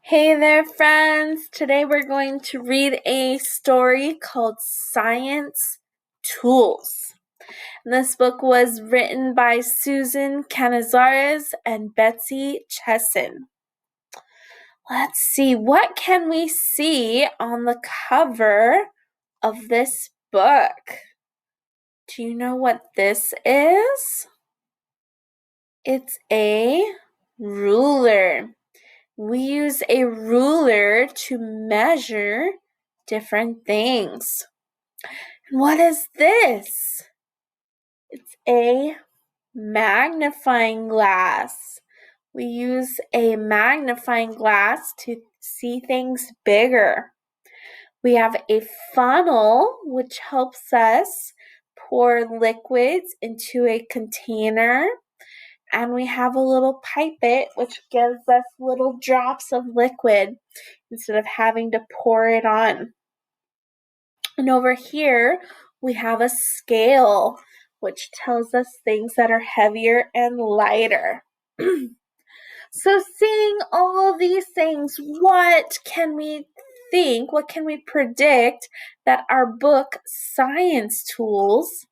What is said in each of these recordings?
Hey there, friends! Today we're going to read a story called Science Tools. This book was written by Susan Canizares and Betsy Chesson. Let's see, what can we see on the cover of this book? Do you know what this is? It's a ruler. We use a ruler to measure different things. And what is this? It's a magnifying glass. We use a magnifying glass to see things bigger. We have a funnel, which helps us pour liquids into a container. And we have a little pipette, which gives us little drops of liquid instead of having to pour it on. And over here, we have a scale, which tells us things that are heavier and lighter. So seeing all of these things, what can we think, what can we predict that our book, Science Tools,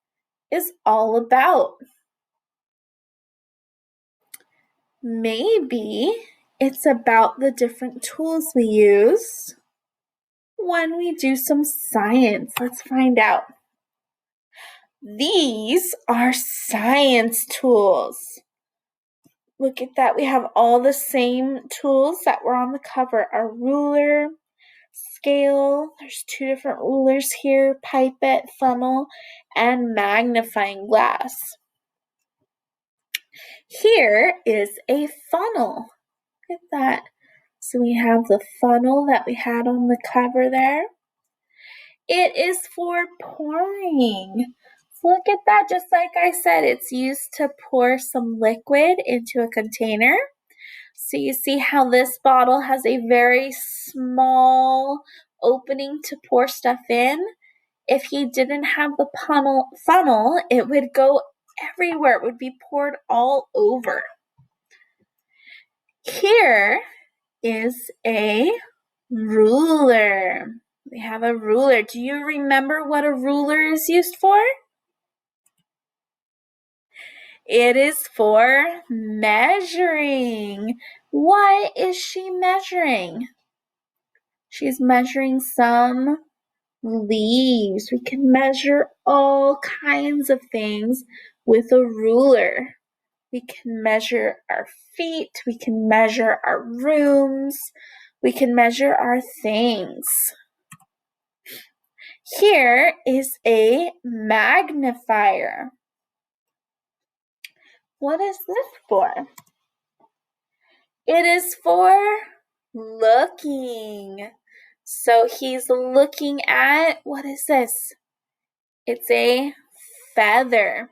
is all about? Maybe it's about the different tools we use when we do some science. Let's find out. These are science tools. Look at that. We have all the same tools that were on the cover. Our ruler, scale. There's two different rulers here, pipette, funnel, and magnifying glass. Here is a funnel. Look at that. So we have the funnel that we had on the cover there. It is for pouring. So look at that, just like I said, it's used to pour some liquid into a container. So you see how this bottle has a very small opening to pour stuff in. If you didn't have the funnel, it would go everywhere. It would be poured all over. Here is a ruler. We have a ruler. Do you remember what a ruler is used for? It is for measuring. What is she measuring? She's measuring some leaves. We can measure all kinds of things with a ruler. We can measure our feet. We can measure our rooms. We can measure our things. Here is a magnifier. What is this for? It is for looking. So he's looking at, what is this? It's a feather.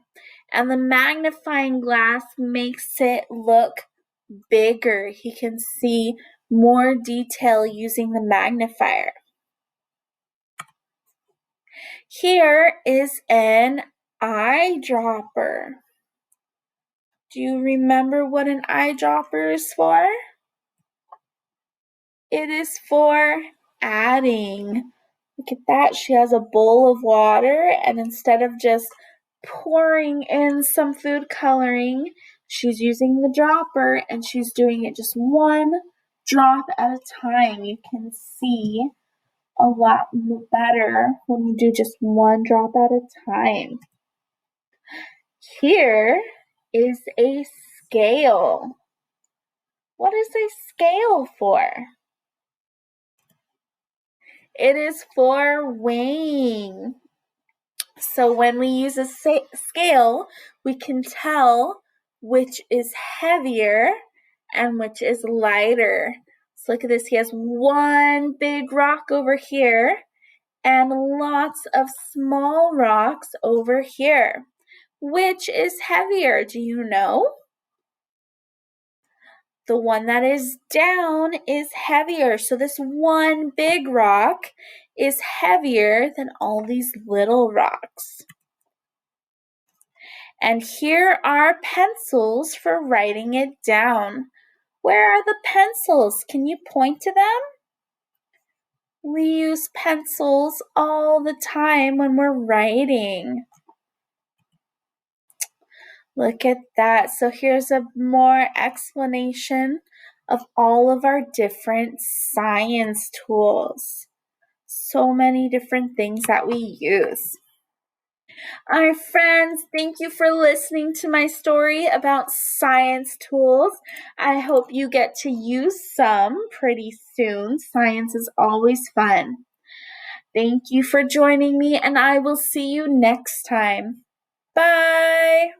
And the magnifying glass makes it look bigger. He can see more detail using the magnifier. Here is an eyedropper. Do you remember what an eyedropper is for? It is for adding. Look at that. She has a bowl of water, and instead of just pouring in some food coloring, she's using the dropper, and she's doing it just one drop at a time. You can see a lot better when you do just one drop at a time. Here is a scale. What is a scale for? It is for weighing. So when we use a scale, we can tell which is heavier and which is lighter. So look at this. He has one big rock over here and lots of small rocks over here. Which is heavier? Do you know? The one that is down is heavier. So this one big rock is heavier than all these little rocks. And here are pencils for writing it down. Where are the pencils? Can you point to them? We use pencils all the time when we're writing. Look at that. So here's a more explanation of all of our different science tools. So many different things that we use. Our friends, thank you for listening to my story about science tools. I hope you get to use some pretty soon. Science is always fun. Thank you for joining me, and I will see you next time. Bye!